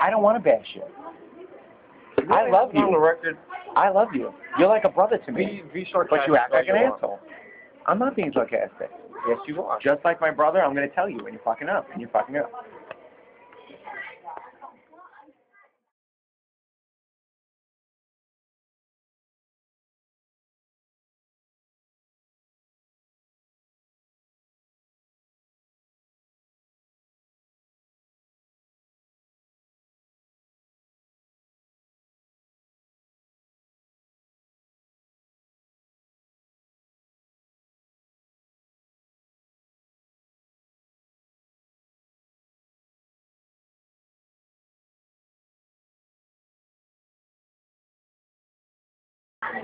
I don't want to bash you. I love you. On the record, I love you. You're like a brother to me. be sarcastic. But you act like an asshole. I'm not being sarcastic. Yes, you are. Just like my brother, I'm going to tell you when you're fucking up, and you're fucking up.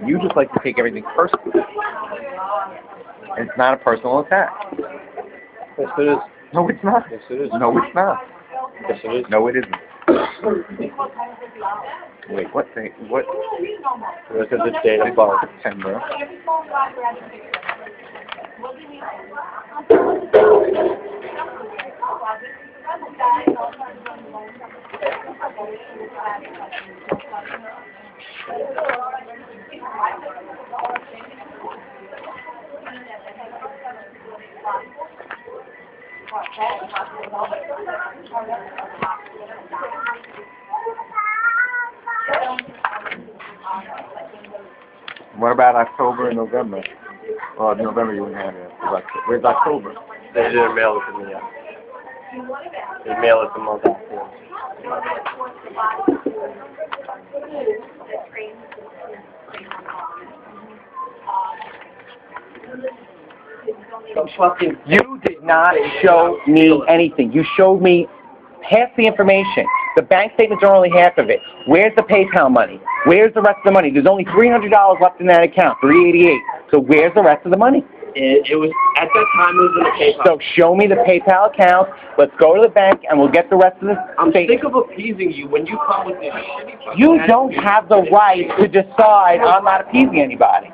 You just like to take everything personally. And it's not a personal attack. Yes, it is. No, it's not. Yes, it is. No, it's not. Yes, it is. No, it isn't. Wait, what thing? What? Look at the date of birth. September. What about October and November? Well, November you wouldn't have it. Where's October? They didn't mail it to me yet. They mail it the month before. You did not show me anything. You showed me half the information. The bank statements are only half of it. Where's the PayPal money? Where's the rest of the money? There's only $300 left in that account, $388. So where's the rest of the money? It was, at that time, it was in the PayPal. So show me the PayPal account. Let's go to the bank, and we'll get the rest of the I'm statement. sick of appeasing you when you come with this shitty fucking You attitude. don't have the right to decide I'm not appeasing anybody.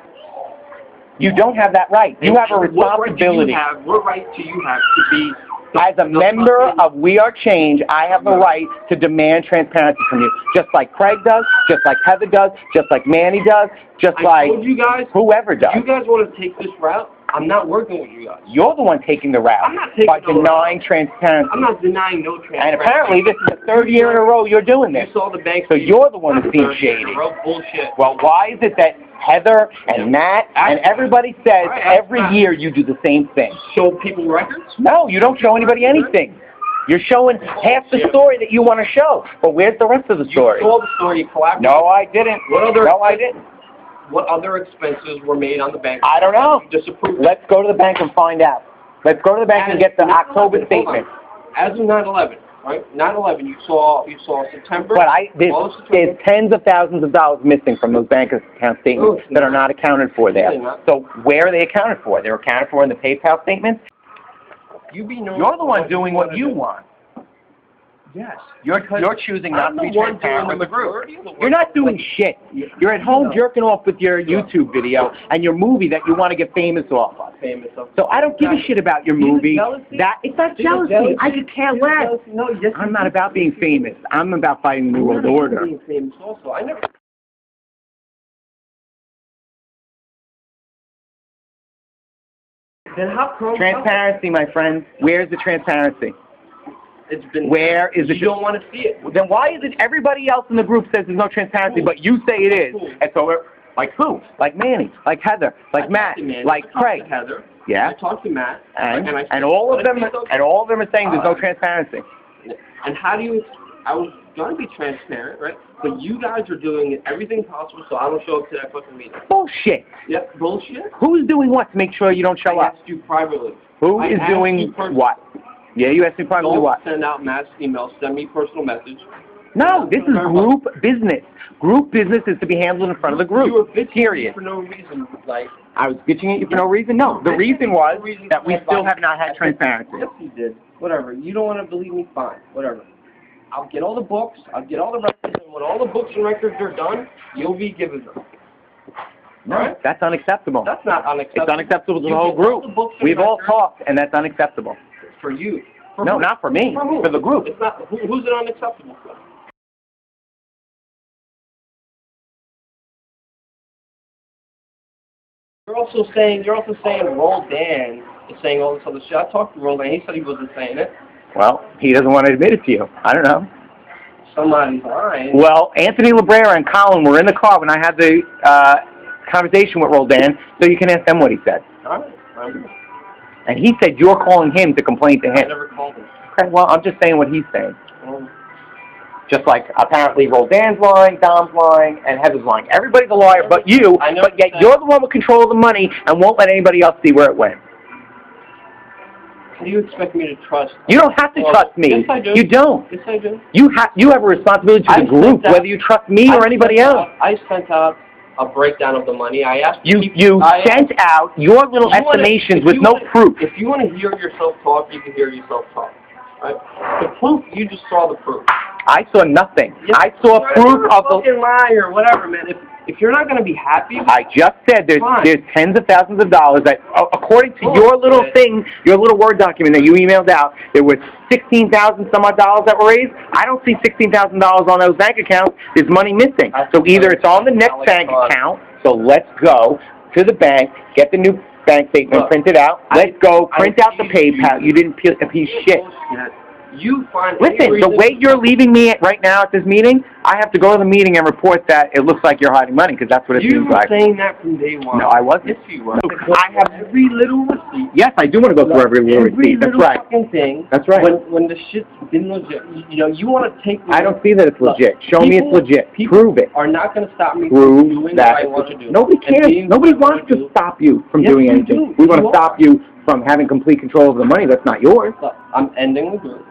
You don't have that right. You have a responsibility. What right do you have to be... As a member of We Are Change, I have the right to demand transparency from you. Just like Craig does, just like Heather does, just like Manny does, just like told you guys, whoever does. You guys want to take this route? I'm not working with you guys. You're the one taking the route I'm not taking by no denying route. transparency. I'm not denying no transparency. And apparently this is the third year in a row you're doing this. You saw the bank. So you're the one who's being shady. Bullshit. Well, why is it that Heather and Matt and everybody says every year you do the same thing? Show people records? No, you don't show anybody anything. You're showing half the story that you want to show. But where's the rest of the story? You told the story. You collaborated. No, I didn't. No, I didn't. What other expenses were made on the bank? I don't know. Disapproved. Let's go to the bank and find out. Let's go to the bank and get the October statement. As of 9/11, right? 9/11, you saw September. But there's tens of thousands of dollars missing from those bank account statements that are not accounted for there. So where are they accounted for? They're accounted for in the PayPal statements? You're the one doing what you want. Yes. You're choosing not to be transparent with the group. You're not doing shit. You're at home jerking off with your YouTube video and your movie that you want to get famous off of. So I don't give a shit about your movie. It's not jealousy. I could care less. I'm not about being famous. I'm about fighting the New World Order. Being famous also. I never. Then how come? Transparency, my friend. Where's the transparency? Where is it? You don't want to see it. Then why is it everybody else in the group says there's no transparency, but you say it is? And so like who? Like Manny, like Heather, like Matt, like Craig. Heather. Yeah. I talked to Matt. And all of them are saying there's no transparency. And how do you? I was going to be transparent, right? But you guys are doing everything possible so I don't show up to that fucking meeting. Bullshit. Yep, bullshit. Who's doing what to make sure you don't show up? I asked you privately. Who is doing what? Yeah, you asked me privately what? Don't send out Matt's email. Send me a personal message. No, this is group business. Group business is to be handled in front of the group. You were bitching period. For no reason, like. I was bitching at you for no reason? No, the reason was that we still have not had transparency. Yes, you did. Whatever. You don't want to believe me? Fine. Whatever. I'll get all the books. I'll get all the records. And when all the books and records are done, you'll be given them. No, right? That's unacceptable. That's not unacceptable. It's unacceptable to the whole group. We've all talked, and that's unacceptable. For you. No, not for me. For the group. It's not. Who's it unacceptable for? You're also saying Roldan is saying all this other shit. I talked to Roldan. He said he wasn't saying it. Well, he doesn't want to admit it to you. I don't know. Somebody's lying. Well, Anthony Labrera and Colin were in the car when I had the conversation with Roldan, so you can ask them what he said. All right. And he said you're calling him to complain to him. I never called him. Okay, well, I'm just saying what he's saying. Just like apparently Roldan's lying, Dom's lying, and Heather's lying. Everybody's a liar but you, but yet you're the one with control of the money and won't let anybody else see where it went. How do you expect me to trust? You don't have to trust me. Yes, I do. You don't. Yes, I do. You have a responsibility to the group, whether you trust me or anybody else. I sent out a breakdown of the money. I asked you sent out your little estimations with no proof. If you want to hear yourself talk, you can hear yourself talk. Right? The proof, you just saw the proof. I saw nothing. Yes, I saw proof of the... fucking liar, whatever, man. If you're not going to be happy... I just said there's tens of thousands of dollars that, according to your little thing, your little Word document that you emailed out, there was $16,000 some odd dollars that were raised. I don't see $16,000 on those bank accounts. There's money missing. So either it's on the next bank account, so let's go to the bank, get the new bank statement, print it out. Let's go, print out the PayPal. You didn't piece shit. Listen, the way you're leaving me right now at this meeting, I have to go to the meeting and report that it looks like you're hiding money, because that's what it seems like. You were saying that from day one. No, I wasn't. Yes, you were. I have every little receipt. Yes, I do want to go through every little receipt. That's right. Fucking thing. That's right. When the shit's been legit, you want to take... I don't see that it's legit. Show me it's legit. Prove it. Are not going to stop me from doing what I want to do. Nobody cares. Nobody wants to stop you from doing anything. We want to stop you from having complete control of the money. That's not yours. Look, I'm ending the group.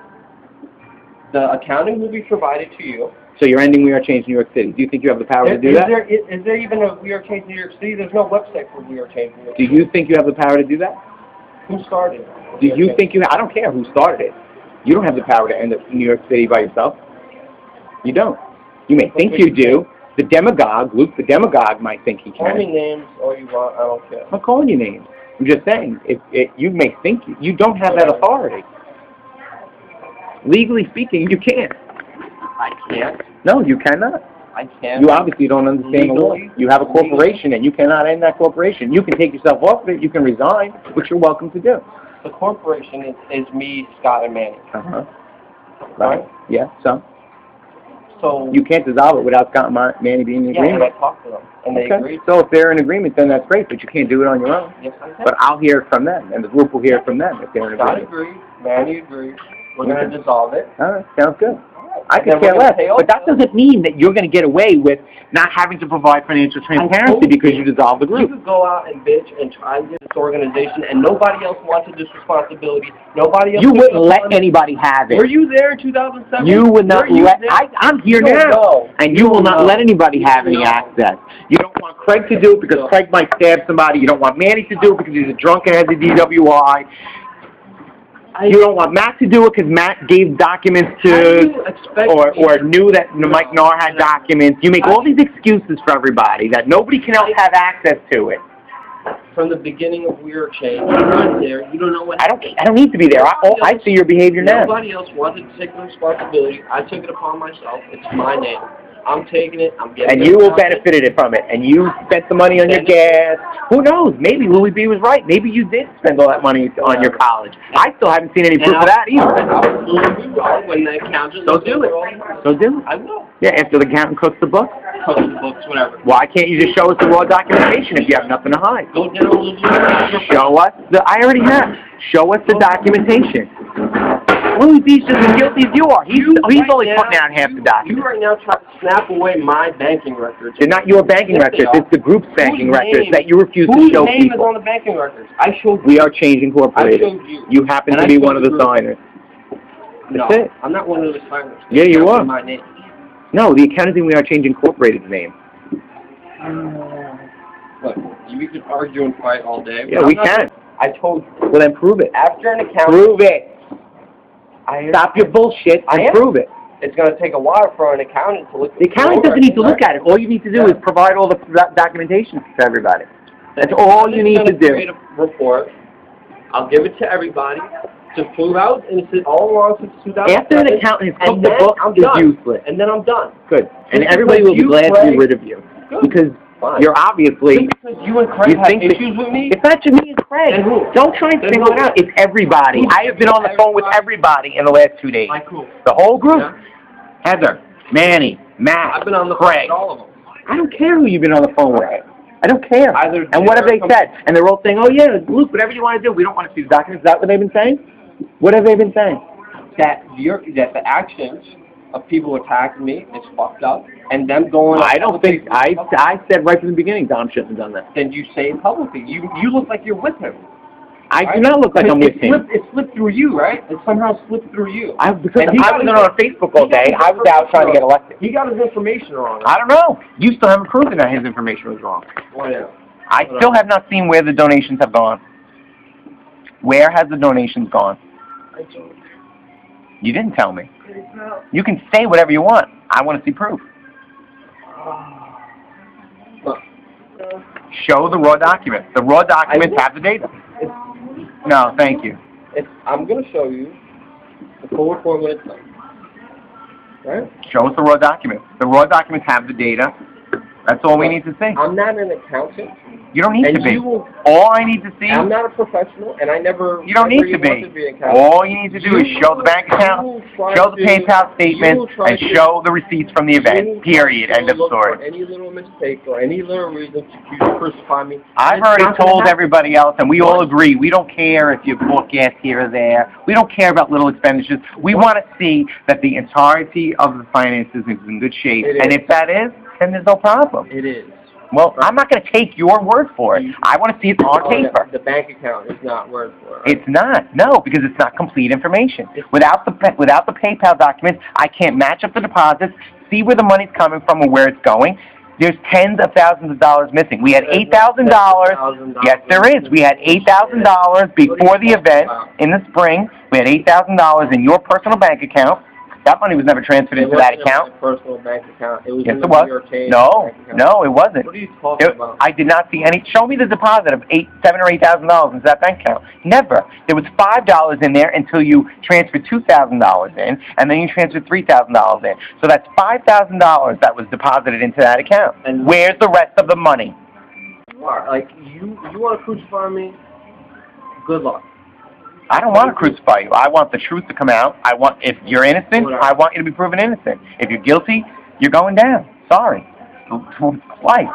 The accounting will be provided to you. So you're ending We Are Change New York City. Do you think you have the power to do that? Is there even a We Are Change New York City? There's no website for We Are Change New York City. Do you think you have the power to do that? Who started it? Do you think you... I don't care who started it. You don't have the power to end up New York City by yourself. You don't. You may think you do. The demagogue, Luke the demagogue, might think he can. Call me names all you want. I don't care. I'm not calling you names. I'm just saying, you may think you don't have that authority. Legally speaking, you can't. I can't. No, you cannot. I can't. You obviously don't understand the law. You have a corporation, and you cannot end that corporation. You can take yourself off of it. You can resign, which you're welcome to do. The corporation is me, Scott, and Manny. Right. Yeah, so you can't dissolve it without Scott and Manny being in agreement. Yeah, and I talked to them, and they agreed. So if they're in agreement, then that's great, but you can't do it on your own. Yes, I can. But I'll hear it from them, and the group will hear it from them if they're in agreement. Scott agreed. Manny agreed. We're going to dissolve it. All right, sounds good. I could care less, but that doesn't mean that you're going to get away with not having to provide financial transparency because you dissolve the group. You could go out and bitch and try and get this organization, and nobody else wanted this responsibility. Nobody else. You wouldn't let anybody have it. Were you there in 2007? You would not let. I'm here now, and you will not let anybody have any access. You don't want Craig to do it because Craig might stab somebody. You don't want Manny to do it because he's a drunk and has a DWI. You don't want Matt to do it because Matt gave documents to, or knew that Mike Narr had documents. You make all these excuses for everybody that nobody can else have access to it. From the beginning of We Are Change, you weren't there. You don't know what. I don't need to be there. I see your behavior now. Nobody else wanted to take the responsibility. I took it upon myself. It's my name. I'm taking it. I'm getting it. And you will benefited from it. And you spent the money on your gas. Who knows? Maybe Louis B. was right. Maybe you did spend all that money on your college. I still haven't seen any proof of that either. When the accountant So do it. So do it. I will. Yeah, after the accountant cooks the books. Cooks the books, whatever. Why can't you just show us the raw documentation if you have nothing to hide? Go down a little bit. Show us the. I already have. Show us the documentation. Louis B's just as guilty as you are. He's only putting out half the documents. You right now try to snap away my banking records. They're not your banking records. It's the group's banking records that you refuse to show people. Whose name is on the banking records? I showed you. We Are Change Incorporated. I showed you. You happen to be one of the signers. No, That's it. I'm not one of the signers. Yeah, you are. My name. No, the accounting We Are Change Incorporated's name. Look, we could argue and fight all day. Yeah, we can. I told you. Well, then prove it. After an accountant... Prove it. Stop your bullshit and prove it. It's going to take a while for an accountant to look at it. The accountant doesn't need to look at it. All you need to do is provide all the documentation to everybody. That's all you need to do. Create a report. I'll give it to everybody to prove out, and it's all along since 2007. After an accountant has cooked the book, it's useless. And then I'm done. Good. And everybody will be glad to be rid of you. Because Fine. You're obviously... Just because you and Craig have issues with me? It's not just me and Craig. And who? Don't try and single it out. It's everybody. I have been on the phone with everybody in the last 2 days. Like who? The whole group. Yeah. Heather, Manny, Matt, I've been on the Craig. phone with all of them. I don't care who you've been on the phone with. I don't care. Either and what have they said? And they're all saying, oh yeah, Luke, whatever you want to do, we don't want to see the documents. Is that what they've been saying? What have they been saying? That the actions of people attacking me is fucked up, and them going... I don't think... I said right from the beginning Dom shouldn't have done that. Then you say it publicly. You look like you're with him. I do not look like I'm with him. It slipped through you, right? It somehow slipped through you. Because I wasn't on Facebook all day. I was out trying to get elected. He got his information wrong. I don't know. You still haven't proven that his information was wrong. Well, yeah. I still have not seen where the donations have gone. Where has the donations gone? I don't. You didn't tell me. You can say whatever you want. I want to see proof. Show the raw documents. The raw documents have the data. No, thank you. I'm going to show you the full report when it's done. Right? Show us the raw documents. The raw documents have the data. That's all we need to see. I'm not an accountant. You don't need to be. All I need to see... I'm not a professional, and I never... You don't need to be. All you need to do is show the bank account, show the PayPal statement, and show the receipts from the event. Period. End of story. For any little mistake or any little reason to crucify me. I've already told everybody else, and we all agree, we don't care if you bought gas here or there. We don't care about little expenditures. We want to see that the entirety of the finances is in good shape. And if that is, then there's no problem. It is. Well, I'm not going to take your word for it. I want to see it on paper. The bank account is not word for it. It's not. No, because it's not complete information. Without the PayPal documents, I can't match up the deposits, see where the money's coming from or where it's going. There's tens of thousands of dollars missing. We had $8,000. Yes, there is. We had $8,000 before the event in the spring. We had $8,000 in your personal bank account. That money was never transferred into that account. My personal bank account. It was yes, in it was. No, no, it wasn't. What are you talking about? I did not see any. Show me the deposit of $7,000 or $8,000 into that bank account. Never. There was $5 in there until you transferred $2,000 in, and then you transferred $3,000 in. So that's $5,000 that was deposited into that account. And where's the rest of the money? Like you want to crucify me? Good luck. I don't want to crucify you. I want the truth to come out. If you're innocent, I want you to be proven innocent. If you're guilty, you're going down. Sorry. Life.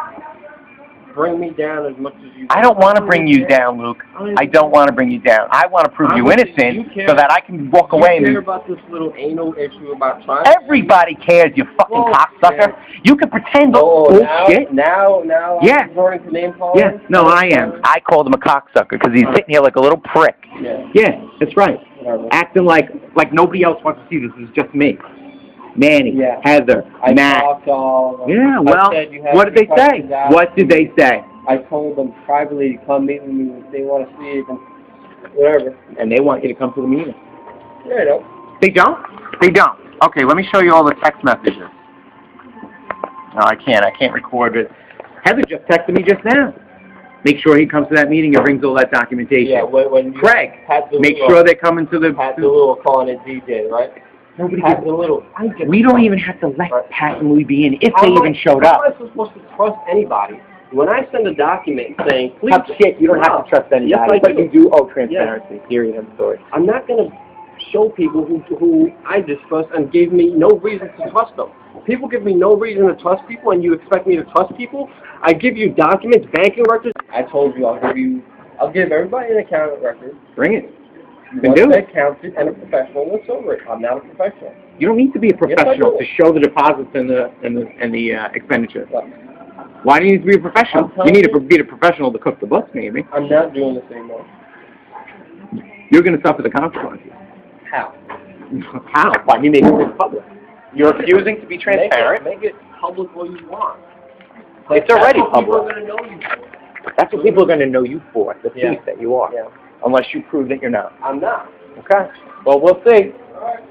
Bring me down as much as you I don't want to bring you down, Luke. I don't want to bring you down. I want to prove you innocent so that I can walk away. You care about this little anal issue about trying? Everybody cares, you fucking cocksucker. You can pretend bullshit. Now yeah. I'm going to name calling? Yeah, no, I am. I called him a cocksucker because he's sitting here like a little prick. Yeah, that's right. Acting like nobody else wants to see this. It's just me. Manny, Heather, Matt. Yeah, well, what did they say? What did they say? I told them privately to come meet with me if they want to see it and whatever. And they want you to come to the meeting. Yeah, I don't. They don't? They don't. Okay, let me show you all the text messages. No, I can't record it. Heather just texted me just now. Make sure he comes to that meeting and brings all that documentation. Yeah, when Craig, make sure they come into the... Pat the little calling it DJ, right? Nobody gets a little. We don't even have to let Pat and Louie be in if they even showed up. How am I supposed to trust anybody? When I send a document saying, please... Shit, you don't have to trust anybody. Yes, but you do owe transparency. Period. End story. I'm not going to show people who I distrust and gave me no reason to trust them. People give me no reason to trust people, and you expect me to trust people? I give you documents, banking records. I told you I'll give everybody an accountant record. Bring it. One accountant and a professional looks over it. I'm not a professional. You don't need to be a professional to show the deposits and the expenditures. Why do you need to be a professional? You need to be a professional to cook the books, maybe. I'm not doing this anymore. You're going to suffer the consequences. How? How? By me making this public. You're refusing to be transparent. Make it public what you want. It's already public. People are going to know you for. That's what people are going to know you for, the thief that you are. Yeah. Unless you prove that you're not. I'm not. Okay. Well, we'll see. All right.